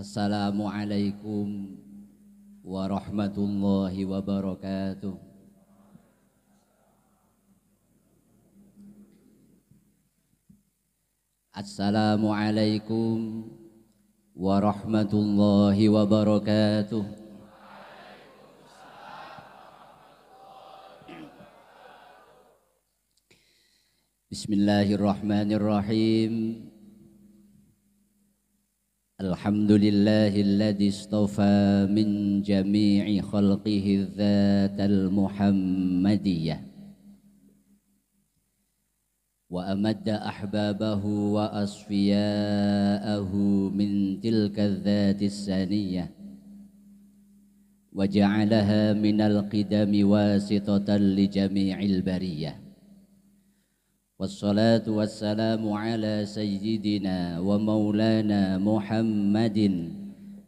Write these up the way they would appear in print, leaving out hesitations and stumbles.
Assalamualaikum warahmatullahi wabarakatuh. Assalamualaikum warahmatullahi wabarakatuh. Bismillahirrahmanirrahim. Alhamdulillahilladzi istafa min jami'i khalqihi dzatal muhammadiyah wa amadda ahbabahu wa asfiya'ahu min tilka dzatis saniyah wa ja'alaha minal qidami wasitatan li jami'il bariyah. Wassalatu wassalamu ala sayyidina wa maulana Muhammadin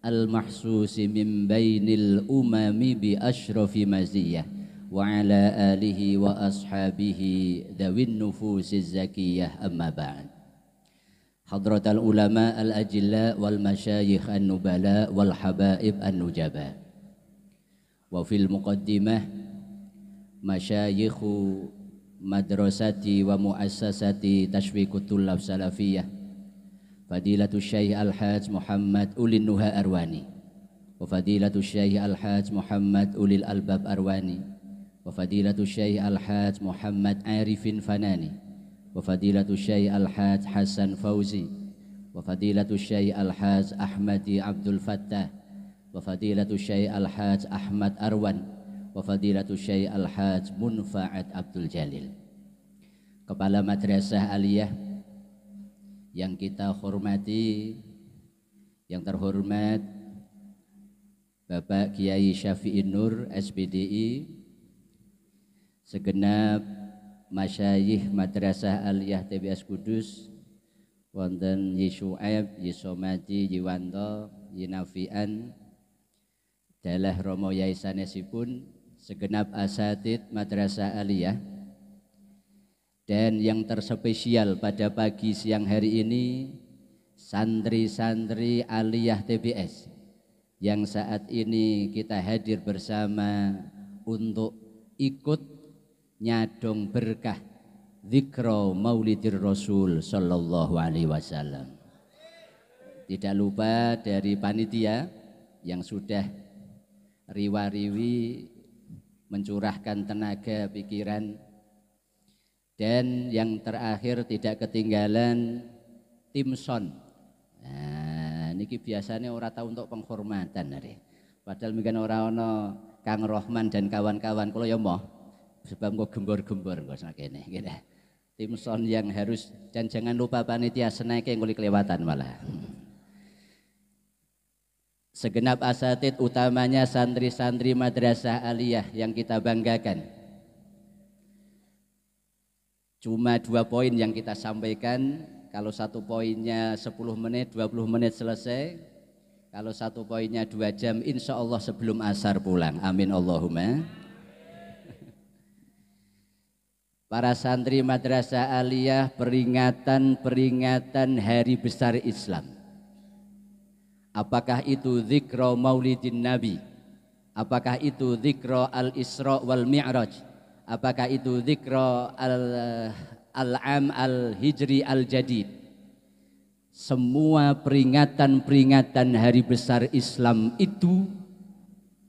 al-mahsusi min bainil umami bi ashrafi maziyah wa ala alihi wa ashabihi dawin nufusiz zakiyah amma ba'd. Hadratal ulama al-ajilla wal masyayikh an-nubala wal habaib an-nujaba wa fil muqaddimah masyayikhu madrasati wa muassasati tashwiqut tullab salafiyah fadilatu syekh al-hajj Muhammad ulil nuha arwani wa fadilatu syekh al-hajj Muhammad ulil albab arwani wa fadilatu syekh al-hajj Muhammad arifin fanani wa fadilatu syekh al-hajj Hasan Fauzi wa fadilatu syekh al-hajj Ahmadi Abdul Fattah wa fadilatu syekh al-hajj Ahmad Arwan wa fadilatu syekh al-hajj Munfa'at Abdul Jalil. Kepala Madrasah Aliyah yang kita hormati, yang terhormat Bapak Kiai Syafi'in Nur SPDI, segenap masyayikh Madrasah Aliyah TBS Kudus, wonten Yi Syuaib, Yi Somadi, Yi Wanto, Yi Nafian, dalah Romo Yai sanesipun, segenap asatid Madrasah Aliyah, dan yang terspesial pada pagi siang hari ini santri-santri Aliyah TBS yang saat ini kita hadir bersama untuk ikut nyadong berkah zikra Maulidir Rasul sallallahu alaihi wasallam. Tidak lupa dari panitia yang sudah riwa-riwi mencurahkan tenaga pikiran, dan yang terakhir tidak ketinggalan tim son. Nah, niki biasanya ora tahu untuk penghormatan hari. Padahal mungkin ora ono Kang Rohman dan kawan-kawan kalau ya moh sebab kok gembor-gembor kok sakene gitu. Tim son yang harus, dan jangan lupa panitia senake nguli kelewatan malah. Segenap asatid utamanya santri-santri Madrasah Aliyah yang kita banggakan. Cuma 2 poin yang kita sampaikan. Kalau 1 poinnya 10 menit, 20 menit selesai. Kalau 1 poinnya 2 jam, insya Allah sebelum asar pulang. Amin Allahumma. Para santri Madrasah Aliyah, peringatan hari besar Islam. Apakah itu zikra maulidin Nabi? Apakah itu zikra al-Isra wal Mi'raj? Apakah itu zikra al-am al-hijri al-jadid? Semua peringatan-peringatan hari besar Islam itu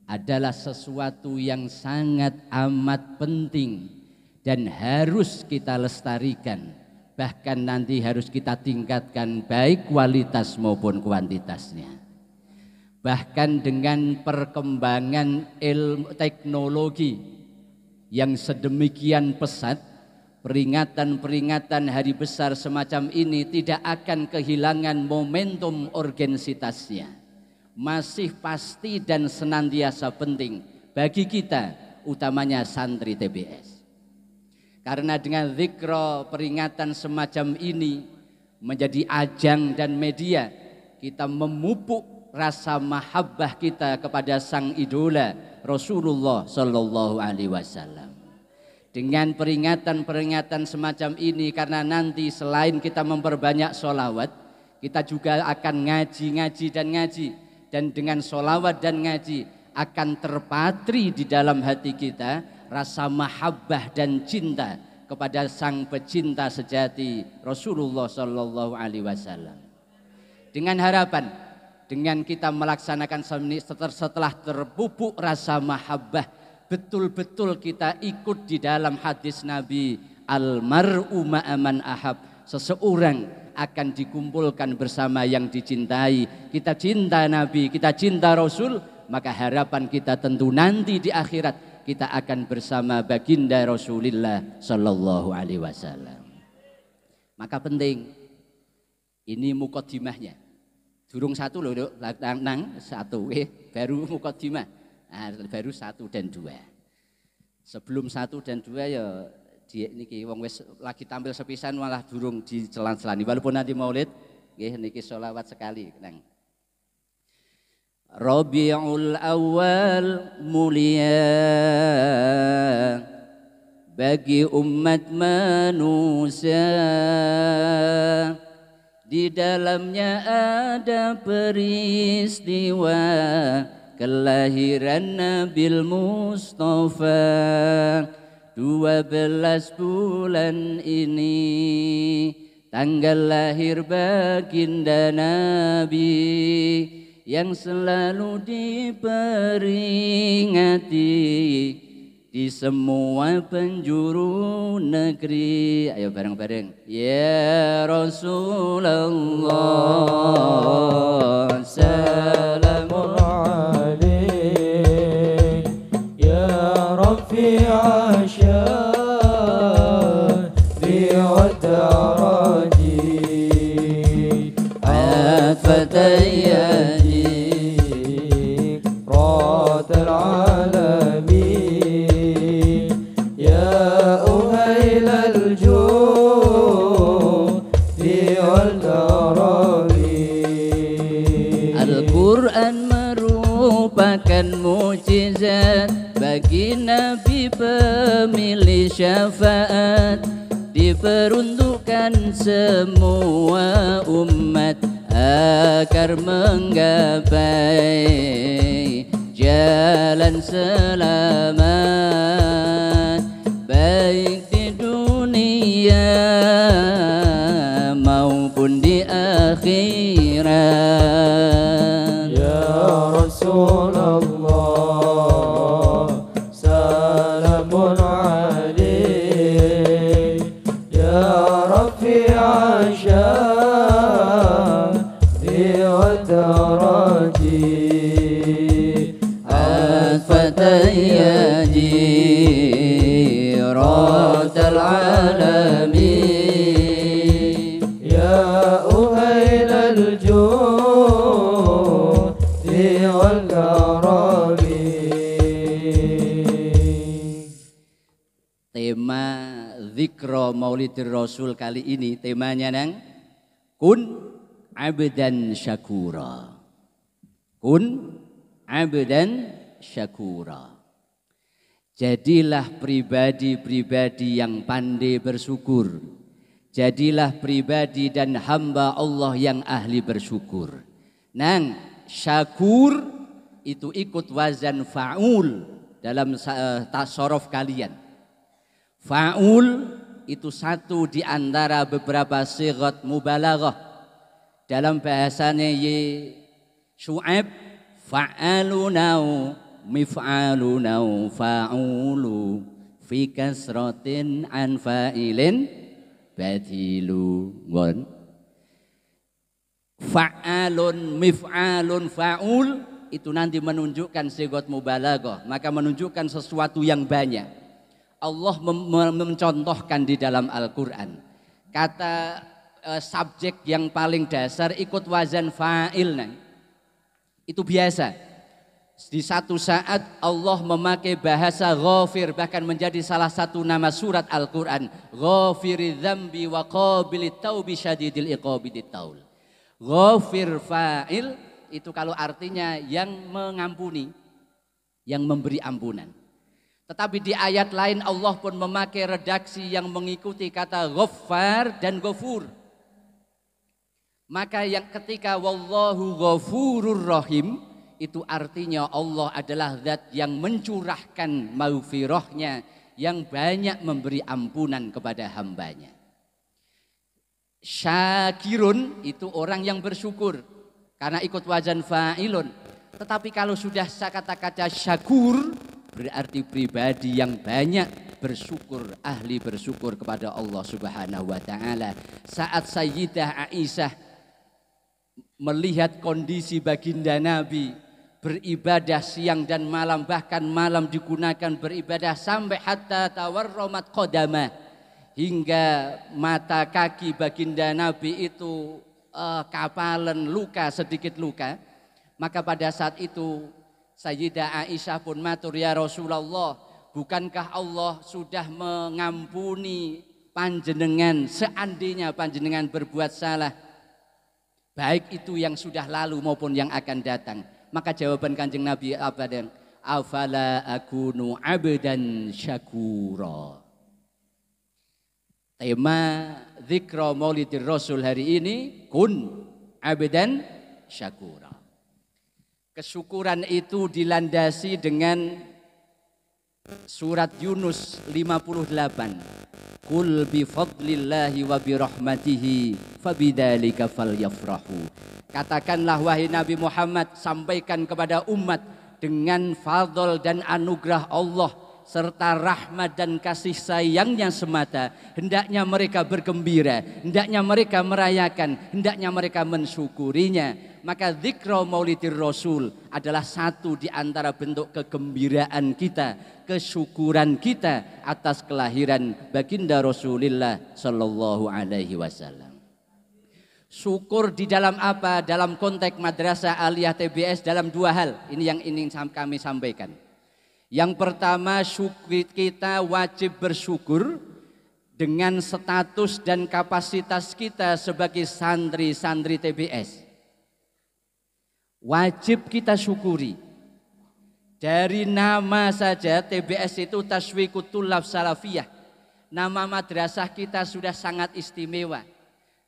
adalah sesuatu yang sangat amat penting dan harus kita lestarikan. Bahkan nanti harus kita tingkatkan baik kualitas maupun kuantitasnya. Bahkan dengan perkembangan ilmu teknologi yang sedemikian pesat, peringatan-peringatan hari besar semacam ini tidak akan kehilangan momentum urgensitasnya. Masih pasti dan senantiasa penting bagi kita, utamanya santri TBS. Karena dengan zikra peringatan semacam ini menjadi ajang dan media kita memupuk rasa mahabbah kita kepada sang idola Rasulullah Sallallahu Alaihi Wasallam. Dengan peringatan-peringatan semacam ini, karena nanti selain kita memperbanyak sholawat, kita juga akan ngaji dan dengan sholawat dan ngaji akan terpatri di dalam hati kita rasa mahabbah dan cinta kepada sang pecinta sejati Rasulullah Sallallahu Alaihi Wasallam. Dengan harapan, dengan kita melaksanakan setelah terpupuk rasa mahabbah, betul-betul kita ikut di dalam hadis Nabi, almar'u ma'aman ahab, seseorang akan dikumpulkan bersama yang dicintai. Kita cinta Nabi, kita cinta Rasul, maka harapan kita tentu nanti di akhirat kita akan bersama baginda Rasulullah Sallallahu Alaihi Wasallam. Maka penting, ini mukaddimahnya. Durung satu loh, nang satu, baru mukaddimah. Nah, baru 1 dan 2. Sebelum 1 dan 2 ya niki wong wis lagi tampil sepisan malah durung dicelan-celani. Walaupun nanti maulid nggih niki sholawat sekali nang. Rabiul Awal mulia bagi umat manusia, di dalamnya ada peristiwa kelahiran Nabil Mustafa. 12 bulan ini tanggal lahir baginda Nabi yang selalu diperingati di semua penjuru negeri. Ayo bareng-bareng. Ya Rasulullah salamun alaik ya Rafi'a syari wa daraji afatayani ratal alamin ya uhailal judi wal darami. Al-Quran merupakan mukjizat bagi Nabi pemilih syafaat, diperuntukkan semua umat agar menggapai jalan selamat baik di dunia maupun di akhirat. Ya Rasulullah salamun alaik ya Rafi'a syari wa daraji afatayani ratal alamin ya uhailal judi wal karami. Tema Zikra Maulidir Rasul kali ini temanya nang kun abdan syakura. Kun abdan syakura. Jadilah pribadi-pribadi yang pandai bersyukur. Jadilah pribadi dan hamba Allah yang ahli bersyukur. Nang syakur itu ikut wazan fa'ul dalam tasarruf kalian. Fa'ul itu satu di antara beberapa sighat mubalaghah. Dalam bahasanya Syu'aib fa'alunau mif'alunau fa'ulu fi kasratin an fa'ilin badilu. Fa'alun mif'alun fa'ul itu nanti menunjukkan sighat mubalaghah, maka menunjukkan sesuatu yang banyak. Allah mencontohkan di dalam Al-Quran. Kata subjek yang paling dasar ikut wazan fa'il. Itu biasa. Di satu saat Allah memakai bahasa ghafir, bahkan menjadi salah satu nama surat Al-Quran. Ghafiri dzambi wa qabilit taubi syadidil iqabi taul. Ghafir fa'il itu kalau artinya yang mengampuni, yang memberi ampunan. Tetapi di ayat lain Allah pun memakai redaksi yang mengikuti kata ghaffar dan ghafur. Maka yang ketika wallahu ghafurur rahim, itu artinya Allah adalah zat yang mencurahkan maghfirahnya, yang banyak memberi ampunan kepada hambanya. Syakirun itu orang yang bersyukur karena ikut wazan fa'ilun. Tetapi kalau sudah kata-kata syakur berarti pribadi yang banyak bersyukur, ahli bersyukur kepada Allah Subhanahu wa taala. Saat Sayyidah Aisyah melihat kondisi baginda Nabi beribadah siang dan malam, bahkan malam digunakan beribadah sampai hatta tawarramat qadamah, hingga mata kaki baginda Nabi itu kapalan luka, sedikit luka. Maka pada saat itu Sayyidah Aisyah pun matur, ya Rasulullah, bukankah Allah sudah mengampuni panjenengan seandainya panjenengan berbuat salah, baik itu yang sudah lalu maupun yang akan datang. Maka jawaban Kanjeng Nabi apa? Dan afala akunu abdan syakura. Tema Dzikra Maulidir Rasul hari ini, kun abdan syakura. Kesyukuran itu dilandasi dengan surat Yunus 58. Qul bi fadlillahi wa bi rahmatihi fabidzalika falyafrahu. Katakanlah wahai Nabi Muhammad, sampaikan kepada umat, dengan fadl dan anugerah Allah serta rahmat dan kasih sayangnya semata hendaknya mereka bergembira, hendaknya mereka merayakan, hendaknya mereka mensyukurinya. Maka Dzikra Maulidir Rasul adalah satu di antara bentuk kegembiraan kita, kesyukuran kita atas kelahiran baginda Rasulullah Sallallahu Alaihi Wasallam. Syukur di dalam apa? Dalam konteks Madrasah Aliyah TBS dalam dua hal. Ini yang ingin kami sampaikan. Yang pertama, kita wajib bersyukur dengan status dan kapasitas kita sebagai santri-santri TBS. Wajib kita syukuri. Dari nama saja TBS itu Taswiqut Thullab Salafiyah. Nama madrasah kita sudah sangat istimewa.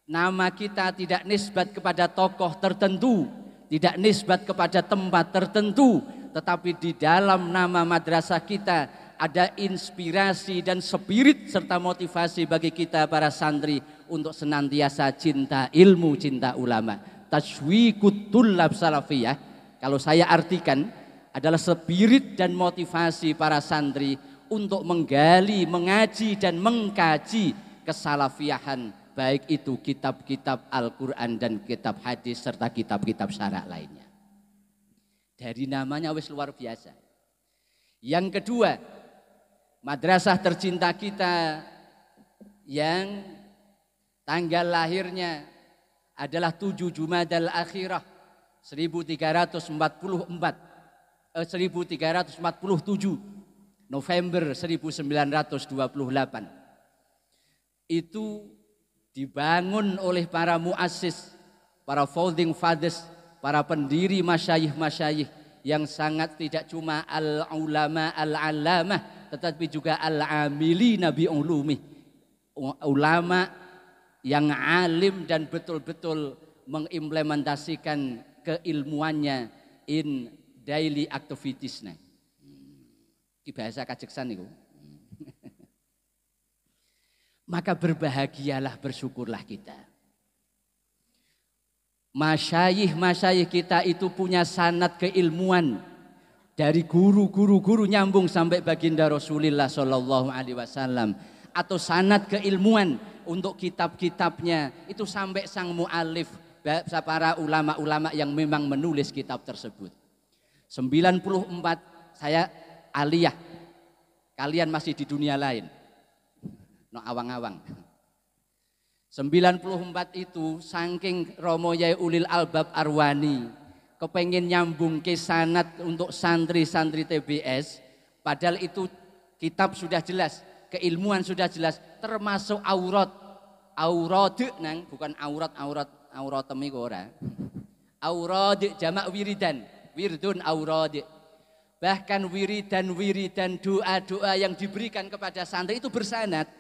Nama kita tidak nisbat kepada tokoh tertentu, tidak nisbat kepada tempat tertentu, tetapi di dalam nama madrasah kita ada inspirasi dan spirit serta motivasi bagi kita para santri untuk senantiasa cinta ilmu, cinta ulama. Taswiqut Thullab Salafiyah, kalau saya artikan, adalah spirit dan motivasi para santri untuk menggali, mengaji dan mengkaji kesalafiyahan, baik itu kitab-kitab Al-Quran dan kitab hadis serta kitab-kitab syara lainnya. Dari namanya wis luar biasa. Yang kedua, madrasah tercinta kita yang tanggal lahirnya adalah 7 Jumadal Akhirah 1347 November 1928. Itu dibangun oleh para muassis, para founding fathers, para pendiri masyayikh-masyayikh yang sangat tidak cuma al-ulama al-allamah, tetapi juga al-amilina bi ulumi, ulama yang alim dan betul-betul mengimplementasikan keilmuannya in daily activities. Di bahasa kajeksan itu. Maka berbahagialah, bersyukurlah kita. Masyayikh kita itu punya sanad keilmuan dari guru nyambung sampai baginda Rasulullah Shallallahu Alaihi Wasallam, atau sanad keilmuan untuk kitab-kitabnya itu sampai sang mu'alif, para ulama-ulama yang memang menulis kitab tersebut. 94 saya aliyah Kalian masih di dunia lain. No awang-awang. 94 itu saking Romo Yai Ulil Albab Arwani kepengen nyambung ke sanad untuk santri-santri TBS, padahal itu kitab sudah jelas, keilmuan sudah jelas, termasuk aurat nang, bukan aurat temiku ora. Aurat jamak wiridan, wirdun aurat. Bahkan wiridan doa-doa yang diberikan kepada santri itu bersanad.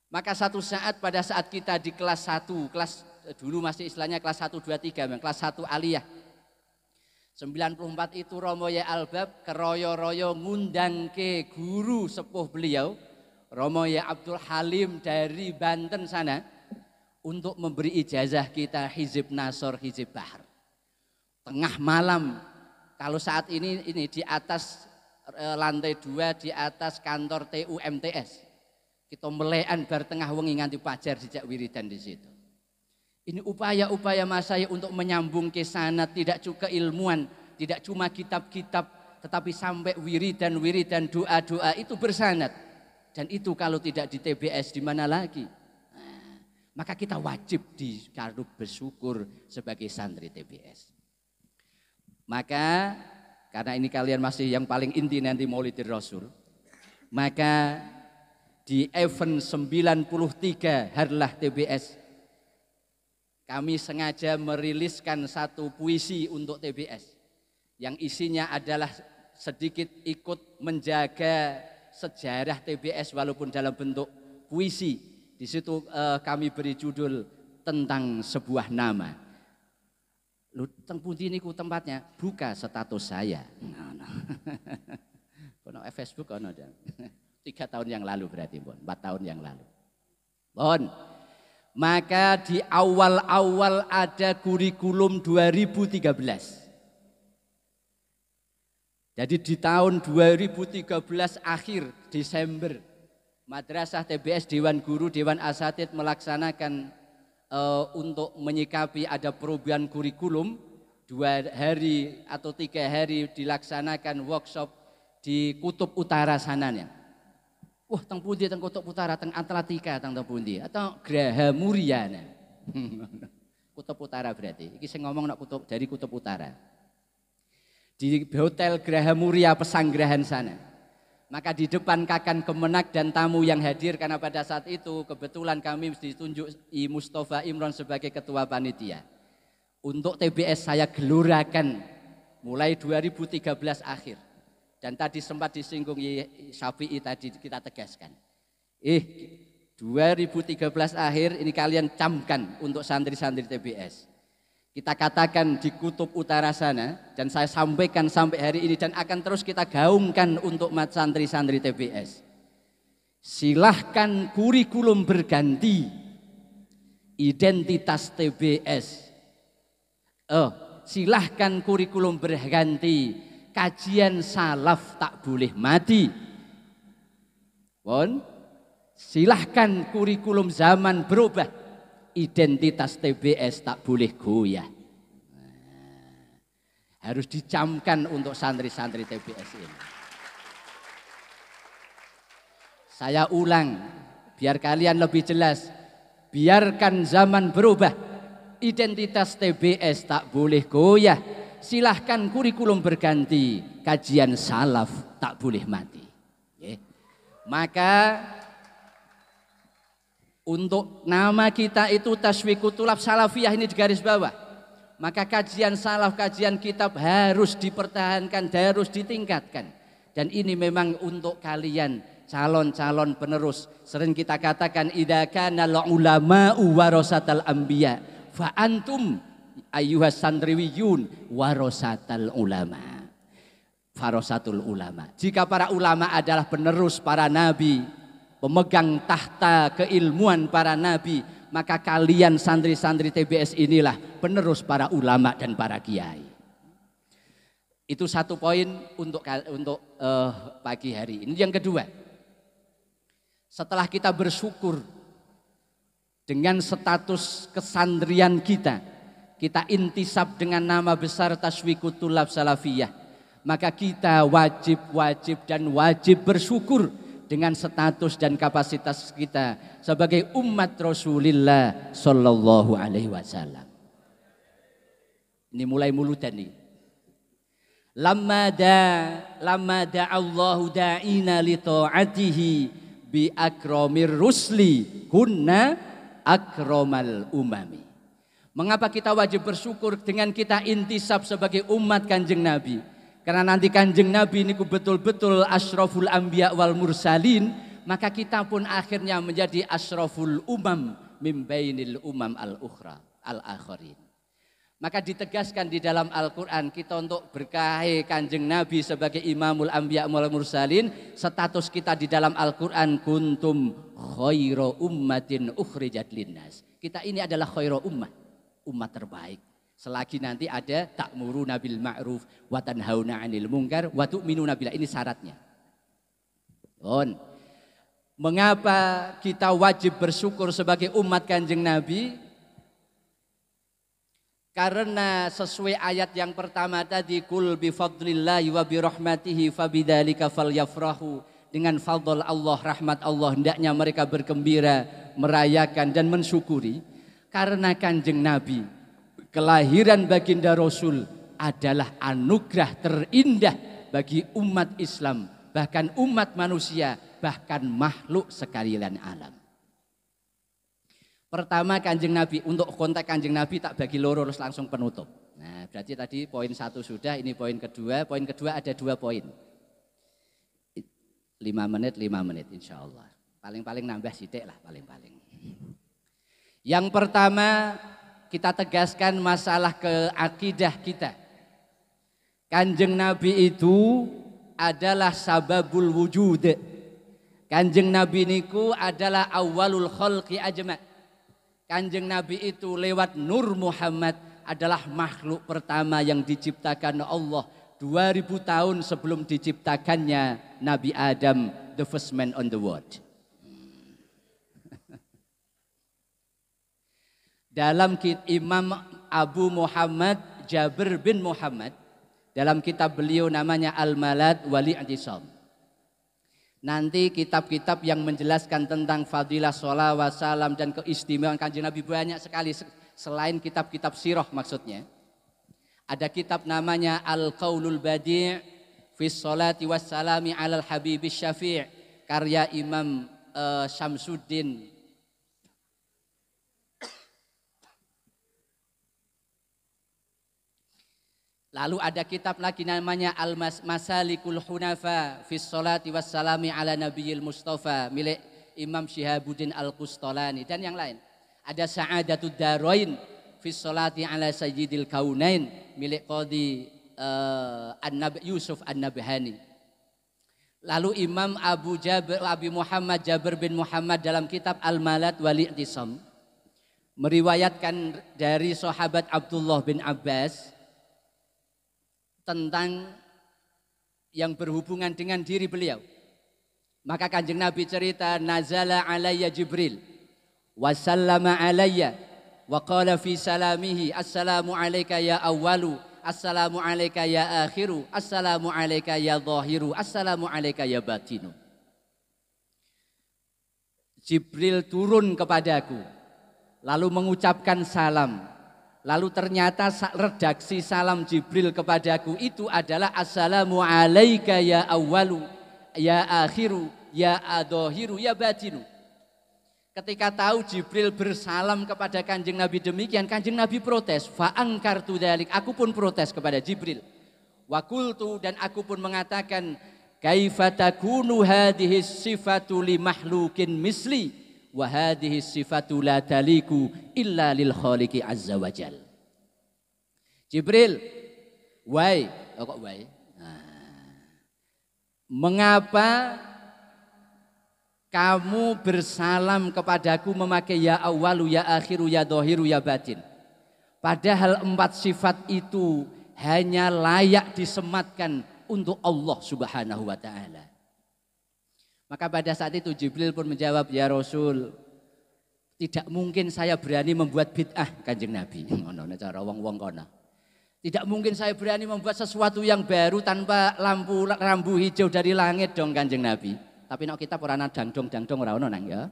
Maka satu saat pada saat kita di kelas 1, kelas dulu masih istilahnya kelas 1, 2, 3, kelas 1 aliyah. 94 itu Romo Yai Albab keroyo-royo ngundang ke guru sepuh beliau, Romo Yai Abdul Halim dari Banten sana, untuk memberi ijazah kita Hizib Nasor, Hizib Bahar. Tengah malam, kalau saat ini di atas lantai 2 di atas kantor TU MTS. Kita melekan bar tengah wengi nganti pajar sejak wiridan di situ. Ini upaya-upaya Mas saya untuk menyambung ke sanad, tidak cuma ilmuwan, tidak cuma kitab-kitab, tetapi sampai wiridan doa-doa itu bersanad. Dan itu kalau tidak di TBS di mana lagi? Nah, maka kita wajib dikarup bersyukur sebagai santri TBS. Maka karena ini kalian masih yang paling inti nanti Maulidir Rasul, maka di event 93 Harlah TBS kami sengaja meriliskan satu puisi untuk TBS yang isinya adalah sedikit ikut menjaga sejarah TBS walaupun dalam bentuk puisi. Di situ kami beri judul tentang sebuah nama. Lu teng pundi niku tempatnya? Buka status saya. Kono Facebook kono dan 3 tahun yang lalu berarti, Bon. 4 tahun yang lalu. Bon. Maka di awal-awal ada kurikulum 2013. Jadi di tahun 2013 akhir Desember, Madrasah TBS Dewan Guru Dewan Asatidz melaksanakan untuk menyikapi ada perubahan kurikulum 2 hari atau 3 hari dilaksanakan workshop di Kutub Utara sananya. Wah, teng pundi teng Kutub Utara, teng Atlantika teng pundi atau Graha Muria. Kutub Utara berarti. Iki sing ngomong nak dari Kutub Utara. Di Hotel Graha Muria Pesanggerahan sana. Maka di depan Kakan Kemenak dan tamu yang hadir karena pada saat itu kebetulan kami ditunjuk I Mustafa Imron sebagai ketua panitia. Untuk TBS saya gelurakan mulai 2013 akhir. Dan tadi sempat disinggung Syafi'i tadi kita tegaskan. 2013 akhir ini kalian camkan untuk santri-santri TBS. Kita katakan di Kutub Utara sana dan saya sampaikan sampai hari ini dan akan terus kita gaungkan untuk santri-santri TBS. Silahkan kurikulum berganti, identitas TBS. Silahkan kurikulum berganti. Kajian salaf tak boleh mati. Bon, silahkan kurikulum zaman berubah. Identitas TBS tak boleh goyah. Harus dicamkan untuk santri-santri TBS ini. Saya ulang, biar kalian lebih jelas. Biarkan zaman berubah. Identitas TBS tak boleh goyah. Silahkan kurikulum berganti, kajian salaf tak boleh mati. Maka untuk nama kita itu Taswiqut Thullab Salafiyah ini di garis bawah. Maka kajian salaf, kajian kitab harus dipertahankan, harus ditingkatkan. Dan ini memang untuk kalian calon-calon penerus. Sering kita katakan idza kana ulama'u warasatal anbiya fa antum ayyuhas santriwiyun warasatal ulama. Farasatul ulama. Jika para ulama adalah penerus para nabi, pemegang tahta keilmuan para nabi, maka kalian santri-santri TBS inilah penerus para ulama dan para kiai. Itu satu poin untuk pagi hari ini. Yang kedua, setelah kita bersyukur dengan status kesandrian kita intisab dengan nama besar Taswiqut Thullab Salafiyah, maka kita wajib dan wajib bersyukur dengan status dan kapasitas kita sebagai umat Rasulullah Sallallahu Alaihi Wasallam. Ini mulai muludan nih. Lamma Allahu da'ina li ta'atihi bi akramir rusli kunna akramal umami. Mengapa kita wajib bersyukur dengan kita intisab sebagai umat Kanjeng Nabi? Karena nanti Kanjeng Nabi ini betul-betul asyraful anbiya wal mursalin, maka kita pun akhirnya menjadi asyraful umam min bainil umam al-ukhra al-akhirin. Maka ditegaskan di dalam Al-Quran kita untuk berkahi Kanjeng Nabi sebagai imamul anbiya wal mursalin. Status kita di dalam Al-Quran kuntum khairu ummatin ukhrijat linnas. Kita ini adalah khairu ummah, umat terbaik. Selagi nanti ada ta'muruna bil ma'ruf wa tanhauna 'anil munkar wa tu'minuna billah, ini syaratnya. Mengapa kita wajib bersyukur sebagai umat Kanjeng Nabi? Karena sesuai ayat yang pertama tadi, kul bi fadlillahi wa bi rahmatihi fabidzalika falyafrahu, dengan fadl Allah, rahmat Allah hendaknya mereka bergembira, merayakan dan mensyukuri. Karena Kanjeng Nabi, kelahiran baginda Rasul adalah anugerah terindah bagi umat Islam, bahkan umat manusia, bahkan makhluk sekalian alam. Pertama Kanjeng Nabi, untuk konteks Kanjeng Nabi tak bagi loro terus langsung penutup. Nah, berarti tadi poin 1 sudah, ini poin kedua. Poin kedua ada 2 poin. 5 menit insya Allah. Paling-paling nambah sidik lah paling-paling. Yang pertama kita tegaskan masalah keakidah kita. Kanjeng Nabi itu adalah sababul wujud. Kanjeng Nabi niku adalah awalul khalqi ajma'. Kanjeng Nabi itu lewat Nur Muhammad adalah makhluk pertama yang diciptakan Allah 2000 tahun sebelum diciptakannya Nabi Adam, the first man on the world. Dalam Imam Abu Muhammad Jabir bin Muhammad, dalam kitab beliau namanya Al-Malad wal I'tisam. Nanti kitab-kitab yang menjelaskan tentang fadilah sholawat salam dan keistimewaan Kanjeng Nabi banyak sekali, selain kitab-kitab sirah maksudnya. Ada kitab namanya Al-Qaulul Badi' fi sholati wassalami alal habibis syafi' karya Imam Syamsuddin. Lalu ada kitab lagi namanya Al-Masalikul Hunafa fi sholati wassalami ala nabiyil Mustafa milik Imam Syihabuddin Al-Qustolani dan yang lain. Ada Sa'adatud Darain fi sholati ala sayyidil kaunain milik Qadhi Yusuf An-Nabhani. Lalu Imam Abu Muhammad Jabir bin Muhammad dalam kitab Al-Malad wal I'tisam meriwayatkan dari sahabat Abdullah bin Abbas tentang yang berhubungan dengan diri beliau. Maka Kanjeng Nabi cerita, nazala alayya Jibril wa sallama alayya wa qala fi salamihi assalamu alayka ya awwalu, assalamu alayka ya akhiru, assalamu alayka ya zahiru, assalamu alayka ya batinu. Jibril turun kepadaku lalu mengucapkan salam. Lalu ternyata redaksi salam Jibril kepadaku itu adalah assalamu alayka ya awwalu, ya akhiru, ya adzahiru, ya batinu. Ketika tahu Jibril bersalam kepada Kanjeng Nabi demikian, Kanjeng Nabi protes, fa angkartu dzalik, aku pun protes kepada Jibril. Wa qultu, dan aku pun mengatakan, kaifa takunu hadhihi sifatu li makhluqin misli wa hadhihi sifatu la taliku illa lil khaliqi azza wajal. Jibril, wahai, kok wahai? Mengapa kamu bersalam kepadaku memakai ya awalu, ya akhiru, ya dhahiru, ya batin? Padahal 4 sifat itu hanya layak disematkan untuk Allah Subhanahu wa ta'ala. Maka pada saat itu Jibril pun menjawab, ya Rasul, tidak mungkin saya berani membuat bid'ah Kanjeng Nabi. Ngono cara wong-wong kono. Tidak mungkin saya berani membuat sesuatu yang baru tanpa rambu hijau dari langit dong Kanjeng Nabi. Tapi nek kita ora ana dangdong ora ono nang ya.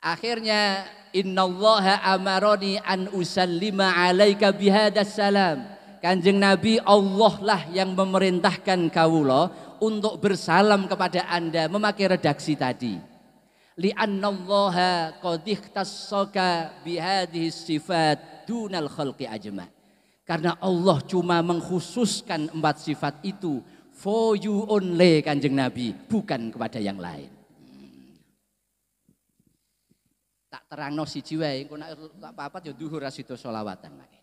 Akhirnya innallaha amaroni an usallima alaika bihadas salam. Kanjeng Nabi, Allah lah yang memerintahkan kawula untuk bersalam kepada Anda memakai redaksi tadi. Li'annallaha qad ikhtassaka bihadhihi sifat dunal khalqi ajma'. Karena Allah cuma mengkhususkan 4 sifat itu for you only Kanjeng Nabi, bukan kepada yang lain. Tak terangno siji wae, engko nek apa-apa ya dhuhur asito selawatan mangke.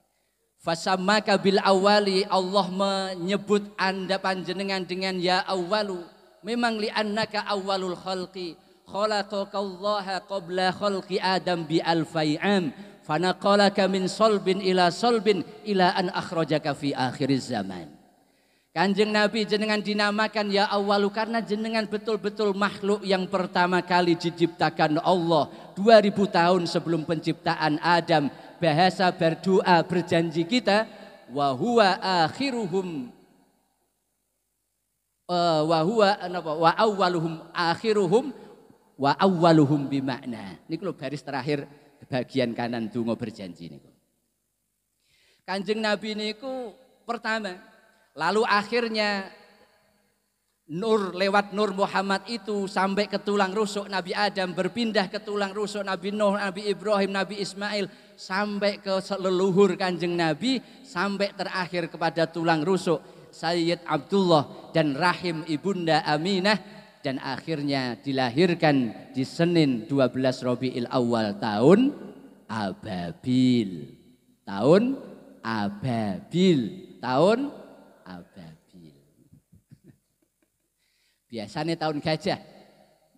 Fasammaka bil awali, Allah menyebut Anda panjenengan dengan ya awwalu. Memang li annaka awwalul khalqi, khalaqallaha qabla khalqi Adam bi alfai'am. Fanaqalaka min solbin ila an akhrajaka fi akhiriz zaman. Kanjeng Nabi jenengan dinamakan ya awalu karena jenengan betul-betul makhluk yang pertama kali diciptakan Allah 2000 tahun sebelum penciptaan Adam. Bahasa berdoa berjanji kita wa huwa akhiruhum wa awwaluhum akhiruhum wa awwaluhum bimakna. Niku lho baris terakhir bagian kanan donga berjanji niku. Kanjeng Nabi niku pertama, lalu akhirnya nur lewat Nur Muhammad itu sampai ke tulang rusuk Nabi Adam, berpindah ke tulang rusuk Nabi Nuh, Nabi Ibrahim, Nabi Ismail, sampai ke leluhur Kanjeng Nabi, sampai terakhir kepada tulang rusuk Sayyid Abdullah dan rahim Ibunda Aminah. Dan akhirnya dilahirkan di Senin 12 Rabiul Awal tahun Ababil. Tahun Ababil. Tahun Ababil. Biasanya tahun gajah.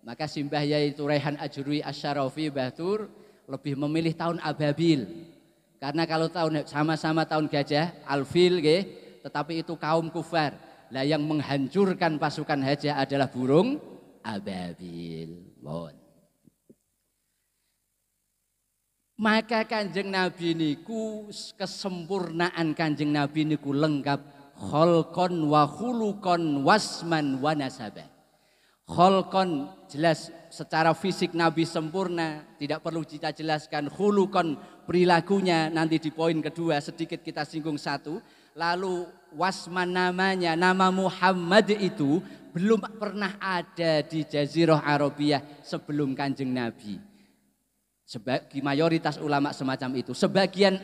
Maka Simbah Yai Turaihan Ajrui Asyarafi Batur lebih memilih tahun Ababil. Karena kalau tahun sama-sama tahun gajah, Alfil, tetapi itu kaum kufar. Lah yang menghancurkan pasukan hajah adalah burung ababil. Maka Kanjeng Nabi niku kesempurnaan Kanjeng Nabi niku lengkap kholqon wa khuluqon wasman wa nasaba. Kholqon jelas secara fisik Nabi sempurna, tidak perlu kita jelaskan. Khuluqon perilakunya nanti di poin kedua sedikit kita singgung satu. Lalu wasman namanya, nama Muhammad itu belum pernah ada di Jazirah Arabiyah sebelum Kanjeng Nabi. Sebagai mayoritas ulama semacam itu. Sebagian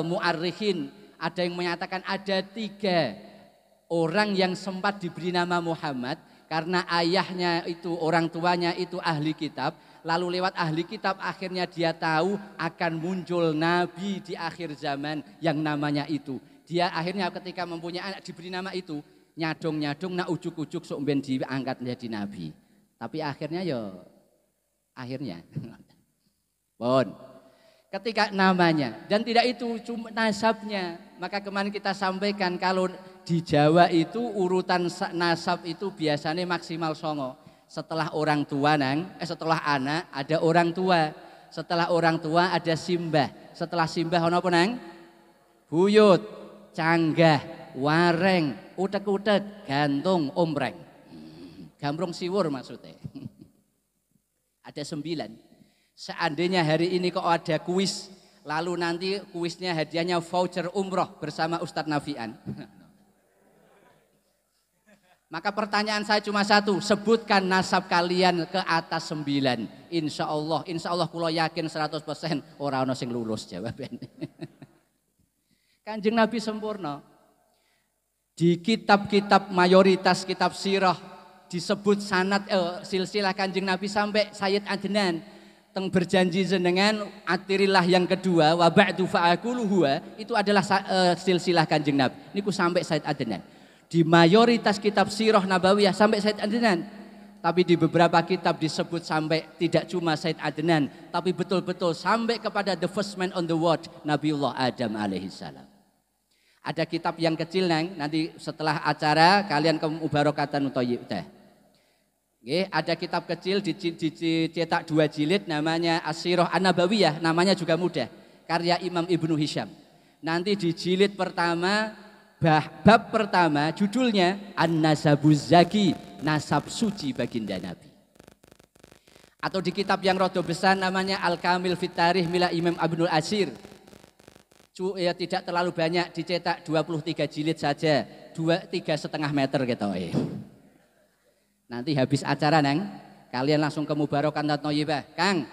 mu'arrikhin ada yang menyatakan ada 3 orang yang sempat diberi nama Muhammad karena ayahnya itu, orang tuanya itu ahli kitab. Lalu lewat ahli kitab akhirnya dia tahu akan muncul Nabi di akhir zaman yang namanya itu. Dia akhirnya ketika mempunyai anak diberi nama itu, nyadong-nyadong nak ujuk-ujuk sok ben diangkat menjadi nabi. Tapi akhirnya Bon. Ketika namanya dan tidak itu cuma nasabnya, maka kemarin kita sampaikan kalau di Jawa itu urutan nasab itu biasanya maksimal songo. Setelah orang tua setelah anak ada orang tua. Setelah orang tua ada simbah. Setelah simbah ono apa nang? Buyut. Canggah, wareng, utek-utek, gantung, ompreng. Gambrong siwur maksudnya. Ada 9. Seandainya hari ini kok ada kuis, lalu nanti kuisnya hadiahnya voucher umroh bersama Ustadz Nafian. Maka pertanyaan saya cuma satu, sebutkan nasab kalian ke atas 9. Insya Allah kulo yakin 100% orang ono sing lulus jawabannya. Kanjeng Nabi sempurna. Di kitab-kitab mayoritas kitab sirah disebut sanad silsilah Kanjeng Nabi sampai Sayyid Adnan teng berjanji jenengan atirillah yang kedua wa ba'du fa'akulu huwa itu adalah silsilah Kanjeng Nabi. Niku sampai Sayyid Adnan. Di mayoritas kitab sirah nabawiyah sampai Sayyid Adnan. Tapi di beberapa kitab disebut sampai tidak cuma Sayyid Adnan, tapi betul-betul sampai kepada the first man on the world, Nabiullah Adam alaihissalam. Ada kitab yang kecil nanti setelah acara kalian ke mubarakatan uthayyib teh. Ada kitab kecil dicetak 2 jilid namanya As-Sirah An-Nabawiyah, namanya juga mudah. Karya Imam Ibnu Hisham. Nanti di jilid pertama, bab pertama judulnya An-Nasabuz Zaki, nasab suci baginda Nabi. Atau di kitab yang rodo besar namanya Al-Kamil Fit Tarikh mila Imam Ibnul Asir. Ya tidak terlalu banyak, dicetak 23 jilid saja, 3,5 meter gitu. Nanti habis acara neng, kalian langsung ke Mubarokan Thayyibah, Kang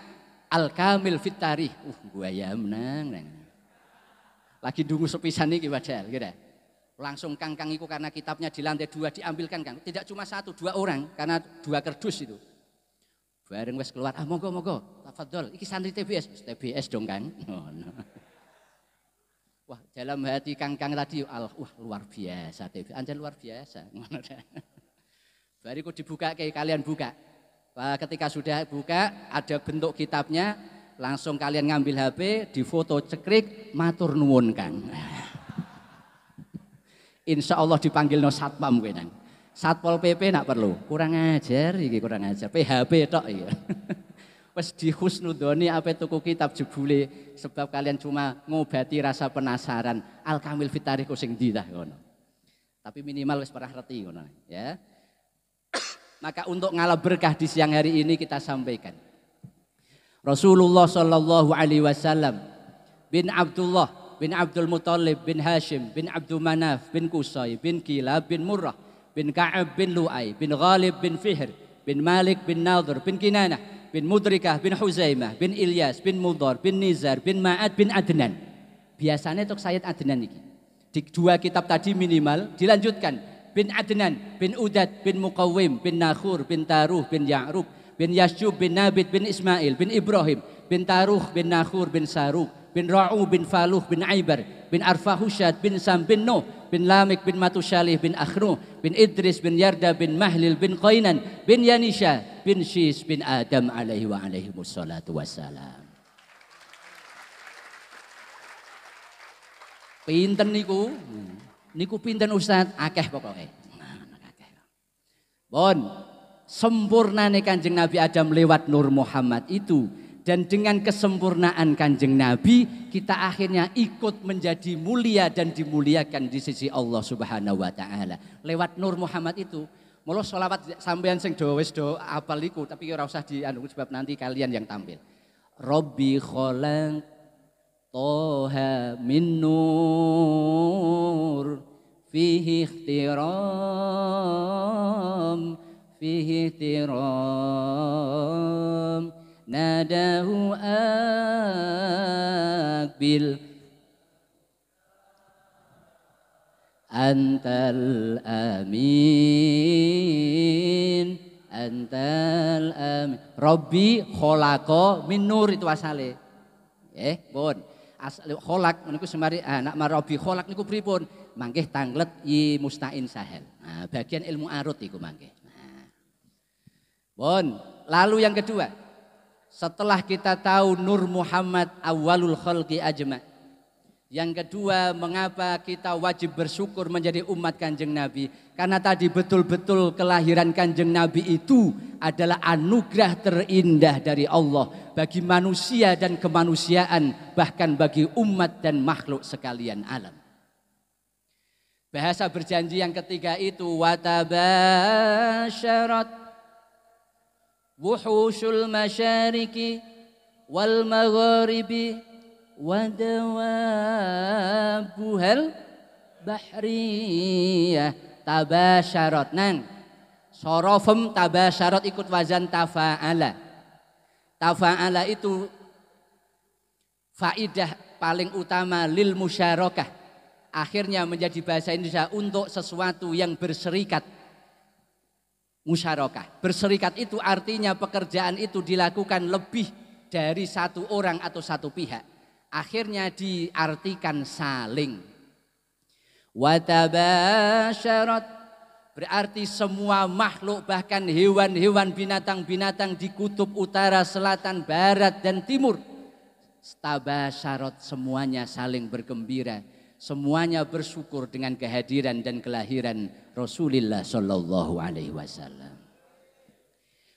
Al-Kamil Fit Tarikh. Buaya menang. Lagi dungu sepisan iki padahal gitu. Langsung Kang iku karena kitabnya di lantai 2 diambilkan Kang. Tidak cuma 1, 2 orang karena 2 kerdus itu. Bareng wes keluar, monggo, tafadhol. Iki santri TBS dong Kang. Oh, no. Wah, dalam hati Kang tadi, wah luar biasa TBS, anjir luar biasa. Bariku dibuka kayak kalian buka. Ketika sudah buka, ada bentuk kitabnya. Langsung kalian ngambil HP, difoto cekrik, matur nuwun Kang. Insya Allah dipanggil no satpam kowe nang. Satpol PP nak perlu. Kurang ajar iki, kurang ajar. PHP tok iki. Wes dihusnudoni apa tuku kitab jebule sebab kalian cuma ngobati rasa penasaran. Al-Kamil Fit Tarikh sing ndi tah ngono. Tapi minimal wis pernah ngerti ngono ya. Maka untuk ngalap berkah di siang hari ini kita sampaikan. Rasulullah sallallahu alaihi wasallam bin Abdullah bin Abdul Muthalib bin Hashim bin Abdul Manaf bin Qusay bin Kilab bin Murrah bin Ka'ab bin Lu'ay bin Ghalib bin Fihr bin Malik bin Nadhr bin Kinanah bin Mudrikah bin Huzaimah bin Ilyas bin Mudhar bin Nizar bin Ma'ad bin Adnan. Biasanya untuk Sayyid Adnan ini di 2 kitab tadi minimal dilanjutkan bin Adnan bin Udad bin Muqawwim bin Nakhur bin Taruh bin Ya'rub bin Yashub bin Nabit bin Ismail bin Ibrahim bin Taruh bin Nakhur bin Saruk bin Ra'u bin Faluh bin Aibar bin Arfahushad bin Sam bin Nuh bin Lamik bin Matushalih bin Akhru bin Idris bin Yarda bin Mahlil bin Qainan bin Yanisha bin Shis bin Adam alaihi wa alaihi wassalatu wassalam. Pinten niku pinten Ustaz, akeh pokoknya. Bon, sempurnane Kanjeng Nabi Adam lewat Nur Muhammad itu, dan dengan kesempurnaan Kanjeng Nabi kita akhirnya ikut menjadi mulia dan dimuliakan di sisi Allah Subhanahu wa taala lewat Nur Muhammad itu. Mula sholawat sampean sing do wis do apal iku tapi ora usah dianu sebab nanti kalian yang tampil. Rabbi khalaq Toha min nur fihi ikhtiram fihi ihtiram nadahu akbil antal amin Rabbi khalaqa min nur itu asale pun asal kholak niku semari nak Rabbi kholak niku pripun mangke tanglet i mustain sahel bagian ilmu arut iku mangke. Bon, lalu yang kedua, setelah kita tahu Nur Muhammad awalul khalqi ajma. Yang kedua, mengapa kita wajib bersyukur menjadi umat Kanjeng Nabi? Karena tadi betul-betul kelahiran Kanjeng Nabi itu adalah anugerah terindah dari Allah bagi manusia dan kemanusiaan, bahkan bagi umat dan makhluk sekalian alam. Bahasa berjanji yang ketiga itu watabasyarat wuhushul masyariki wal magharibi wadawabuhal bahriyah tabasyarat nang sorofem tabasyarat ikut wazan tafa'ala. Tafa'ala itu faidah paling utama lil musyarakah, akhirnya menjadi bahasa Indonesia untuk sesuatu yang berserikat. Musyarakah, berserikat itu artinya pekerjaan itu dilakukan lebih dari satu orang atau satu pihak, akhirnya diartikan saling. Watabasyarat berarti semua makhluk bahkan hewan-hewan binatang-binatang di kutub utara, selatan, barat dan timur, tabasyarat semuanya saling bergembira, semuanya bersyukur dengan kehadiran dan kelahiran Rasulullah Shallallahu Alaihi Wasallam.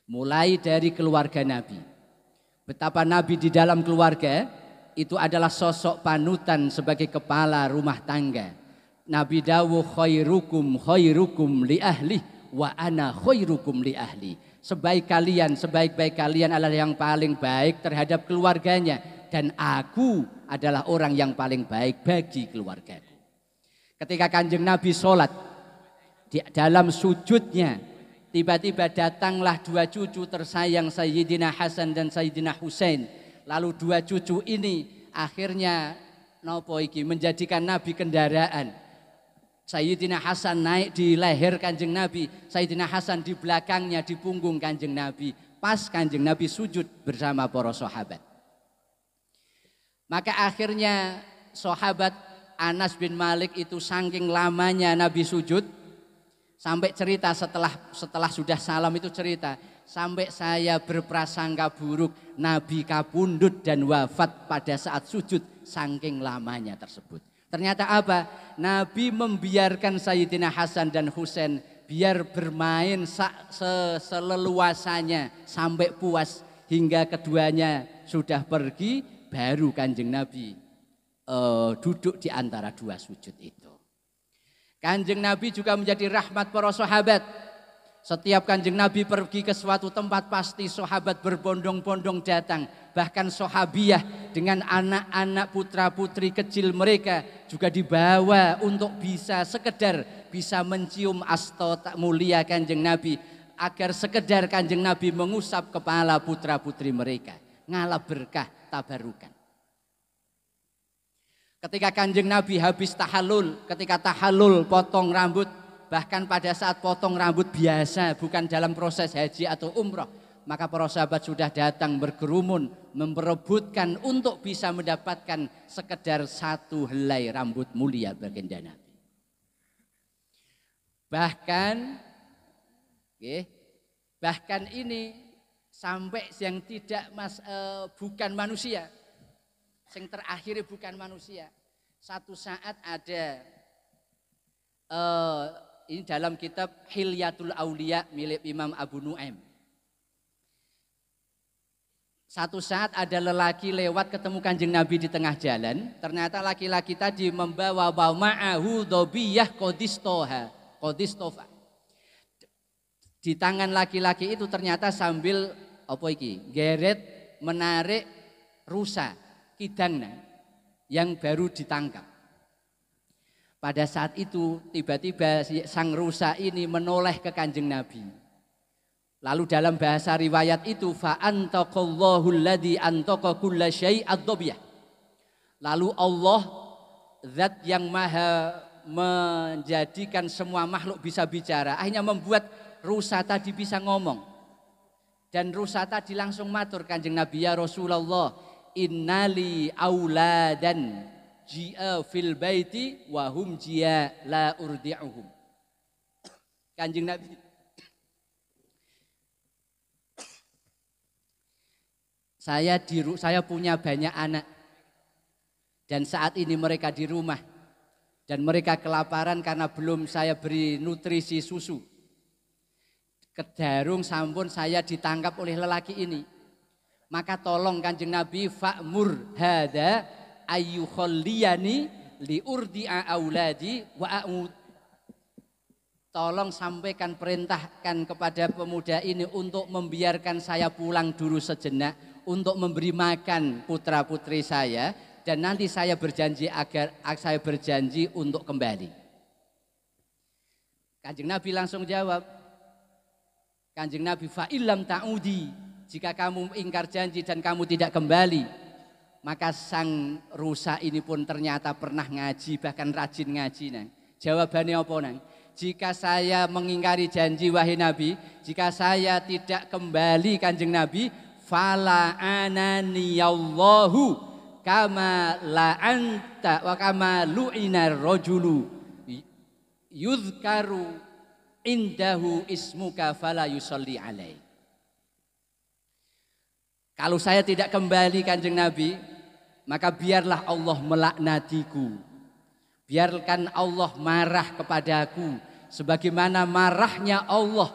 Mulai dari keluarga Nabi, betapa Nabi di dalam keluarga itu adalah sosok panutan sebagai kepala rumah tangga. Nabi dawuh khairukum li ahli wa ana khairukum li ahli. Sebaik-baik kalian adalah yang paling baik terhadap keluarganya, dan aku adalah orang yang paling baik bagi keluargaku. Ketika Kanjeng Nabi sholat, di dalam sujudnya tiba-tiba datanglah dua cucu tersayang Sayyidina Hasan dan Sayyidina Husain. Lalu dua cucu ini akhirnya menjadikan Nabi kendaraan. Sayyidina Hasan naik di leher Kanjeng Nabi, Sayyidina Hasan di belakangnya, di punggung Kanjeng Nabi. Pas Kanjeng Nabi sujud bersama para sahabat. Maka akhirnya sahabat Anas bin Malik itu saking lamanya Nabi sujud, sampai cerita setelah sudah salam itu cerita, sampai saya berprasangka buruk Nabi kabundut dan wafat pada saat sujud saking lamanya tersebut. Ternyata apa? Nabi membiarkan Sayyidina Hasan dan Husain biar bermain seleluasanya sampai puas, hingga keduanya sudah pergi, baru Kanjeng Nabi duduk di antara dua sujud itu. Kanjeng Nabi juga menjadi rahmat para sahabat. Setiap Kanjeng Nabi pergi ke suatu tempat pasti sahabat berbondong-bondong datang. Bahkan sahabiyah dengan anak-anak putra-putri kecil mereka juga dibawa untuk sekedar bisa mencium asta mulia Kanjeng Nabi, agar sekedar Kanjeng Nabi mengusap kepala putra-putri mereka, ngalap berkah tabarukan. Ketika Kanjeng Nabi habis tahallul, ketika tahallul potong rambut, bahkan pada saat potong rambut biasa, bukan dalam proses haji atau umroh, maka para sahabat sudah datang berkerumun memperebutkan untuk bisa mendapatkan sekedar satu helai rambut mulia baginda Nabi. Bahkan ini sampai yang bukan manusia, yang terakhir bukan manusia. Satu saat ada ini dalam kitab Hilyatul Auliya milik Imam Abu Nu'aim. Satu saat ada lelaki lewat ketemu Kanjeng Nabi di tengah jalan. Ternyata laki-laki tadi membawa ma'ahu dobiyah qodistofa. Di tangan laki-laki itu ternyata sambil geret menarik rusa kidangna yang baru ditangkap. Pada saat itu tiba-tiba sang rusa ini menoleh ke Kanjeng Nabi. Lalu dalam bahasa riwayat itu fa'antaqallahu alladzi antaqa kulla syai' ad-dobiyah. Lalu Allah zat yang maha menjadikan semua makhluk bisa bicara, akhirnya membuat rusa tadi bisa ngomong. Dan rusa tadi langsung matur Kanjeng Nabi, ya Rasulullah, innali auladan ji'a fil baiti wa hum ji'a la urdi'uhum. Kanjeng Nabi, saya punya banyak anak, dan saat ini mereka di rumah dan mereka kelaparan karena belum saya beri nutrisi susu. Kedarung sampun saya ditangkap oleh lelaki ini. Maka tolong Kanjeng Nabi fa'mur hada ayyukhalliyani liurdi'a auladi wa a'ud. Tolong sampaikan, perintahkan kepada pemuda ini untuk membiarkan saya pulang dulu sejenak untuk memberi makan putra-putri saya, dan nanti saya berjanji untuk kembali. Kanjeng Nabi langsung jawab, Kanjeng Nabi, fa illam ta'udi, jika kamu ingkar janji dan kamu tidak kembali. Maka sang rusa ini pun ternyata pernah ngaji, bahkan rajin ngaji. Nang. Jawabannya apa nang? Jika saya mengingkari janji wahai Nabi, jika saya tidak kembali Kanjeng Nabi, fala ananiyallahu kama la'anta wa kama lu'inar rajulu yuzkaru indahu ismuka fala yusalli alaih. Kalau saya tidak kembali Kanjeng Nabi, maka biarlah Allah melaknatiku, biarkan Allah marah kepadaku sebagaimana marahnya Allah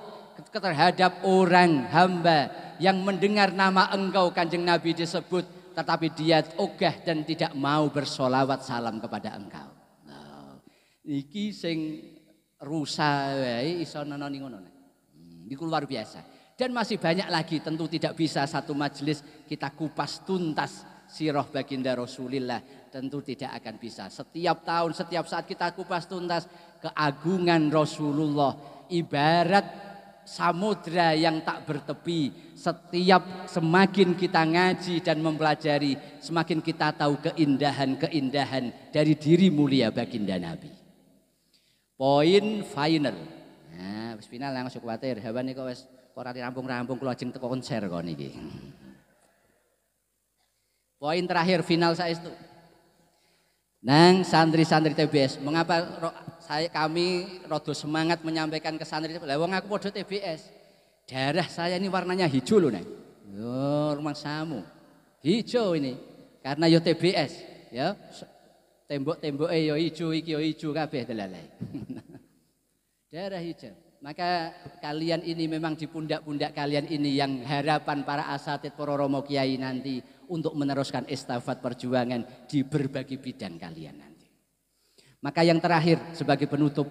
terhadap orang hamba yang mendengar nama engkau Kanjeng Nabi disebut tetapi dia ogah dan tidak mau bersolawat salam kepada engkau. Nah, iki sing rusa wae iso nenoni ngono. Iku luar biasa. Dan masih banyak lagi, tentu tidak bisa satu majelis kita kupas tuntas sirah baginda Rasulillah, tentu tidak akan bisa. Setiap tahun, setiap saat kita kupas tuntas keagungan Rasulullah, ibarat samudra yang tak bertepi. Semakin kita ngaji dan mempelajari, semakin kita tahu keindahan-keindahan dari diri mulia baginda Nabi. Poin final. Nah, wis final langsung kuwatir, hawane kok wis ora rampung-rampung kula ajeng teko konser kok niki. Poin terakhir final saestu. Nang santri-santri TBS, mengapa kami rada semangat menyampaikan ke santri? Lah wong aku padha TBS. Darah saya ini warnanya hijau loh, Nang. Yo, rumah samu. Hijau ini karena yo TBS, ya. Tembok-temboke yo hijau, iki yo hijau kabeh delale. Darah hijau. Maka kalian ini memang di pundak-pundak kalian ini yang harapan para asatid para romo kiai nanti untuk meneruskan estafet perjuangan di berbagai bidang kalian nanti. Maka yang terakhir sebagai penutup,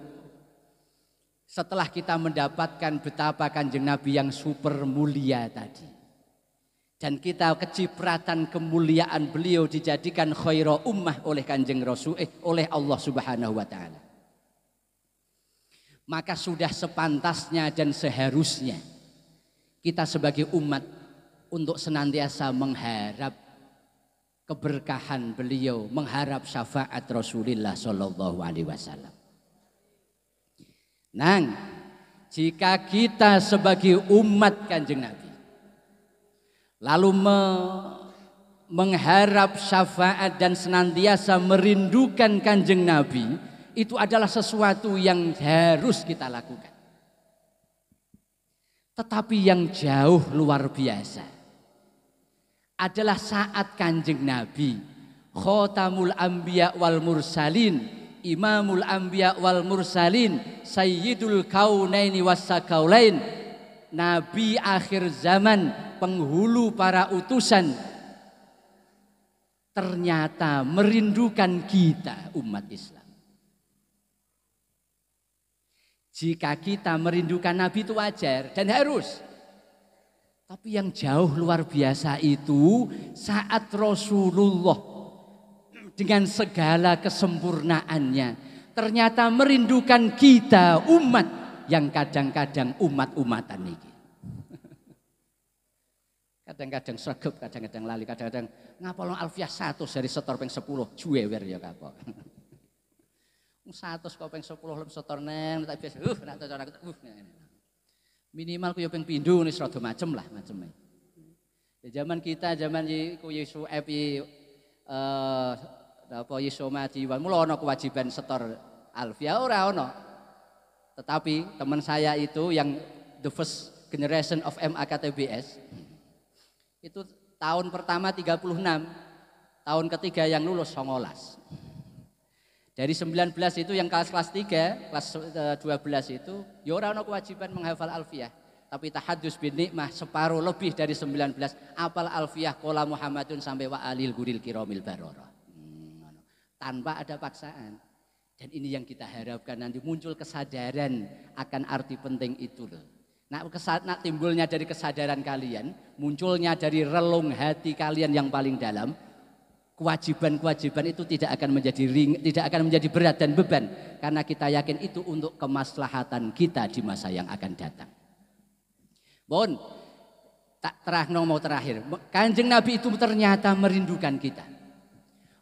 setelah kita mendapatkan betapa Kanjeng Nabi yang super mulia tadi, dan kita kecipratan kemuliaan beliau dijadikan khaira ummah oleh Kanjeng Rasul, oleh Allah Subhanahu wa taala. Maka sudah sepantasnya dan seharusnya kita sebagai umat untuk senantiasa mengharap keberkahan beliau, mengharap syafaat Rasulullah Shallallahu Alaihi Wasallam. Nang, jika kita sebagai umat Kanjeng Nabi lalu mengharap syafaat dan senantiasa merindukan Kanjeng Nabi, itu adalah sesuatu yang harus kita lakukan. Tetapi yang jauh luar biasa adalah saat Kanjeng Nabi, Khotamul Anbiya wal Mursalin, Imamul Anbiya wal Mursalin, Sayyidul Kaunaini wassakaulain, Nabi akhir zaman, penghulu para utusan, ternyata merindukan kita umat Islam. Jika kita merindukan Nabi itu wajar dan harus. Tapi yang jauh luar biasa itu saat Rasulullah dengan segala kesempurnaannya ternyata merindukan kita umat yang kadang-kadang umat-umatan ini. Kadang-kadang sregep, kadang-kadang lali, kadang-kadang ngapalno Alfiah 100 dari setor ping 10 juwewer ya kapok. 100 kok ping 10 lem setor neng tak biasa nak cara minimal ku yo ping pindho wis rada macem lah maceme. Ya zaman kita zaman iku Yesus apa Yesus mati mula ana kewajiban setor Alfiah ora ana. Tetapi teman saya itu yang the first generation of MAKTBS itu tahun pertama 36, tahun ketiga yang lulus 19. Dari 19 itu yang kelas 3, kelas 12 itu ya ora ono kewajiban menghafal Alfiah, tapi tahadus bin nikmah separuh lebih dari 19 apal Alfiah qala Muhammadun sampai wa alil guril kiramil barara. Tanpa ada paksaan. Dan ini yang kita harapkan nanti muncul kesadaran akan arti penting itu loh. Nak timbulnya dari kesadaran kalian, munculnya dari relung hati kalian yang paling dalam. Kewajiban-kewajiban itu tidak akan menjadi berat dan beban karena kita yakin itu untuk kemaslahatan kita di masa yang akan datang. Bon, terakhir, Kanjeng Nabi itu ternyata merindukan kita.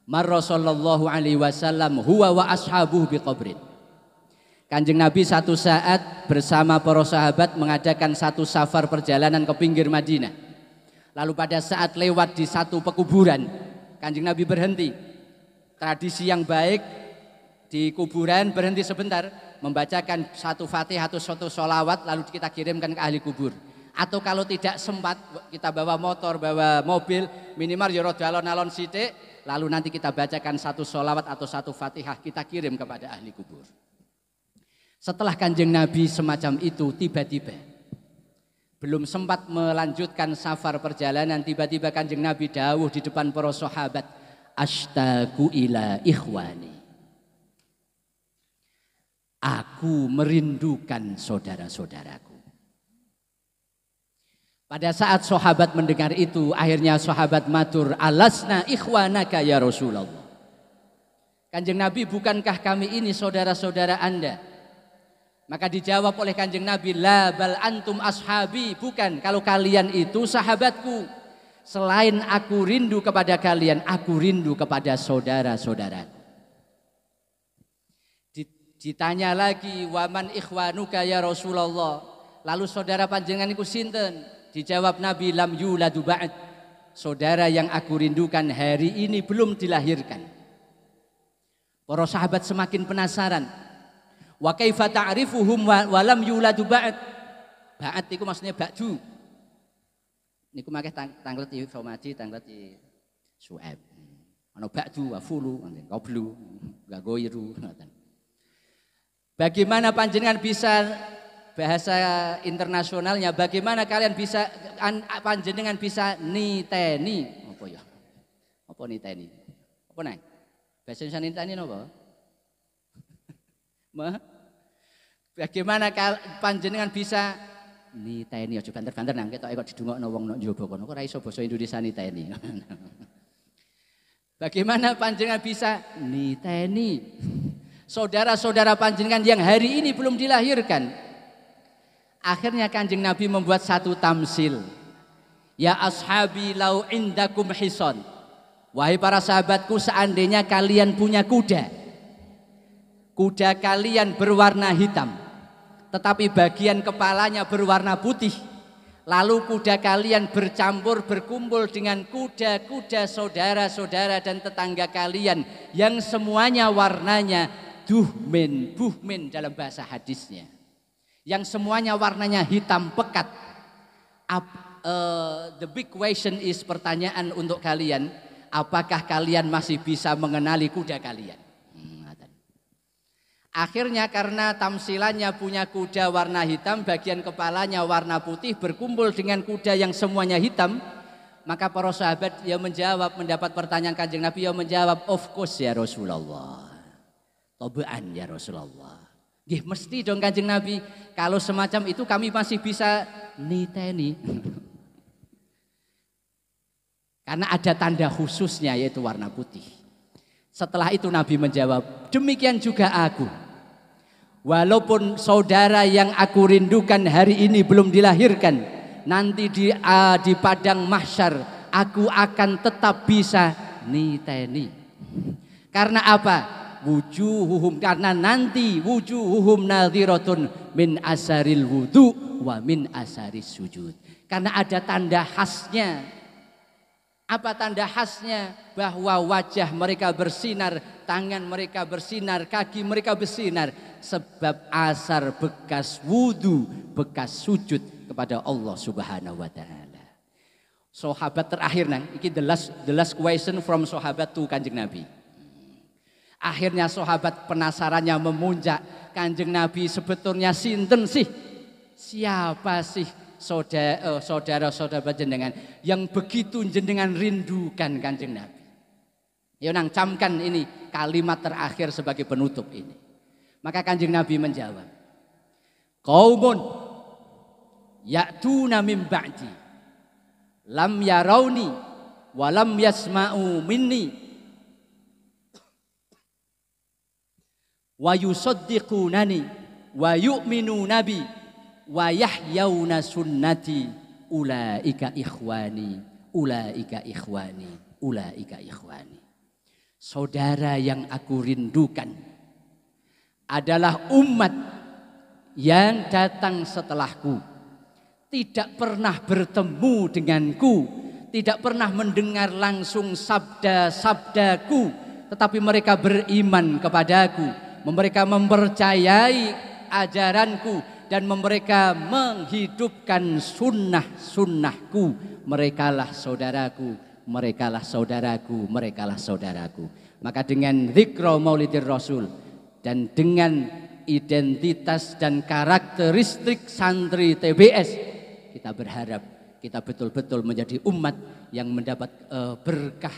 Marra sallallahu alaihi wasallam huwa wa ashabuhu biqabrin. Kanjeng Nabi satu saat bersama para sahabat mengadakan satu safar perjalanan ke pinggir Madinah. Lalu pada saat lewat di satu pekuburan, Kanjeng Nabi berhenti. Tradisi yang baik di kuburan berhenti sebentar, membacakan satu Fatihah atau satu sholawat lalu kita kirimkan ke ahli kubur. Atau kalau tidak sempat kita bawa motor, bawa mobil, minimal ya rada alon-alon sithik, lalu nanti kita bacakan satu sholawat atau satu Fatihah kita kirim kepada ahli kubur. Setelah Kanjeng Nabi semacam itu tiba-tiba belum sempat melanjutkan safar perjalanan, tiba-tiba Kanjeng Nabi dawuh di depan para sahabat, ashtaqu ila ikhwani. Aku merindukan saudara-saudaraku. Pada saat sahabat mendengar itu, akhirnya sahabat matur, alasna ikhwanaka ya Rasulullah. Kanjeng Nabi, bukankah kami ini saudara-saudara Anda? Maka dijawab oleh Kanjeng Nabi, la bal antum ashabi, bukan, kalau kalian itu sahabatku. Selain aku rindu kepada kalian, aku rindu kepada saudara-saudara. Ditanya lagi, waman ikhwanuka ya Rasulullah, lalu saudara panjenengan iku sinten? Dijawab Nabi, lam yuladu ba'd, saudara yang aku rindukan hari ini belum dilahirkan. Para sahabat semakin penasaran. Wa kaifa ta'rifuhum wa lam yuladu ba'd. Ba'd iku maksudnya ba'du. Niku makeh tanglet iki informasi, tanglet iki su'ab. Ana ba'du wa fulu, qablu, gagoiru ngoten. Bagaimana panjenengan bisa, bahasa internasionalnya, bagaimana kalian bisa, panjenengan bisa niteni apa ya? Apa niteni? Apa nang? Bahasa Indonesia niteni napa? Bagaimana panjenengan bisa niteni, aja banter-banter nang ketoke kok didungokno wong nang njaba kono kok ora iso basa Indonesia niteni. Bagaimana panjenengan bisa niteni saudara-saudara panjenengan yang hari ini belum dilahirkan? Akhirnya Kanjeng Nabi membuat satu tamsil. Ya ashabi lau indakum hison. Wahai para sahabatku, seandainya kalian punya kuda. Kuda kalian berwarna hitam, tetapi bagian kepalanya berwarna putih. Lalu kuda kalian berkumpul dengan kuda-kuda saudara-saudara dan tetangga kalian yang semuanya warnanya buhmin dalam bahasa hadisnya. Yang semuanya warnanya hitam pekat. The big question is, pertanyaan untuk kalian, apakah kalian masih bisa mengenali kuda kalian? Akhirnya karena tamsilannya punya kuda warna hitam, bagian kepalanya warna putih, berkumpul dengan kuda yang semuanya hitam, maka para sahabat yang menjawab, mendapat pertanyaan Kanjeng Nabi, yang menjawab, of course ya Rasulullah, tobaan ya Rasulullah. Nggih mesti dong Kanjeng Nabi, kalau semacam itu kami masih bisa niteni. Karena ada tanda khususnya, yaitu warna putih. Setelah itu Nabi menjawab, demikian juga aku. Walaupun saudara yang aku rindukan hari ini belum dilahirkan, nanti di padang mahsyar aku akan tetap bisa niteni. Karena apa? Wujuhuhum, karena nanti wujuhuhum nadhiratun min asaril wudu wa min asaris sujud. Karena ada tanda khasnya. Apa tanda khasnya? Bahwa wajah mereka bersinar, tangan mereka bersinar, kaki mereka bersinar, sebab asar bekas wudu, bekas sujud kepada Allah Subhanahu wa taala. Sahabat terakhir nang iki the last question from sahabat to Kanjeng Nabi. Akhirnya sahabat penasarannya memuncak, Kanjeng Nabi sebetulnya sinten sih? Siapa sih saudara-saudara jenengan yang begitu jenengan rindukan Kanjeng Nabi? Ya nang camkan ini kalimat terakhir sebagai penutup ini. Maka Kanjeng Nabi menjawab, qaumun ya'tuna min ba'di lam yarawni wa lam yasma'u minni wa yusaddiqunani wa yu'minuna bi wa yahyawna sunnati ulaika ikhwani ulaika ikhwani ulaika ikhwani. Saudara yang aku rindukan adalah umat yang datang setelahku, tidak pernah bertemu denganku, tidak pernah mendengar langsung sabda-sabdaku, tetapi mereka beriman kepadaku, mereka mempercayai ajaranku, dan mereka menghidupkan sunnah-sunnahku. Merekalah saudaraku, merekalah saudaraku, merekalah saudaraku. Maka dengan dzikra Maulidir Rasul dan dengan identitas dan karakteristik santri TBS kita berharap kita betul-betul menjadi umat yang mendapat berkah,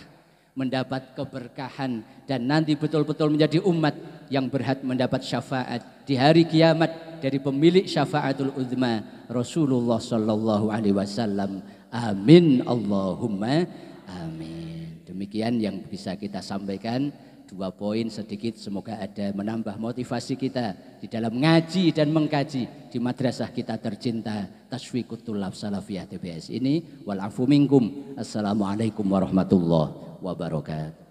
mendapat keberkahan, dan nanti betul-betul menjadi umat yang berhak mendapat syafaat di hari kiamat dari pemilik syafaatul uzma Rasulullah sallallahu alaihi wasallam. Amin Allahumma amin. Demikian yang bisa kita sampaikan. 2 poin sedikit, semoga ada menambah motivasi kita di dalam ngaji dan mengkaji di madrasah kita tercinta Tashwiqut Thullab Salafiyah TBS ini. Wal afu minkum. Assalamualaikum warahmatullahi wabarakatuh.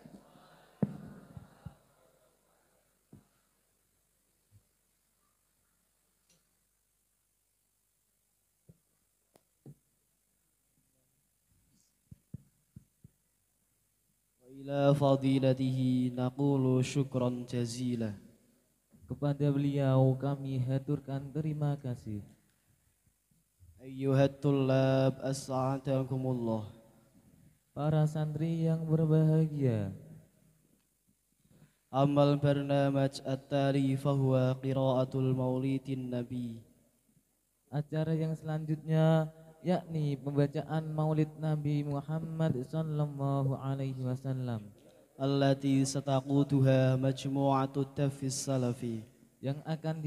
Ila fadilatihi naqulu syukran jazila. Kepada beliau kami haturkan terima kasih. Ayyuhat tullab as-sa'adakumullah. Para santri yang berbahagia, Amal barnamaj at-tali fahuwa qiraatul maulidin nabi. acara yang selanjutnya yakni pembacaan Maulid Nabi Muhammad sallallahu alaihi wasallam Allati sataqutuha majmu'atut tafis salafi. yang akan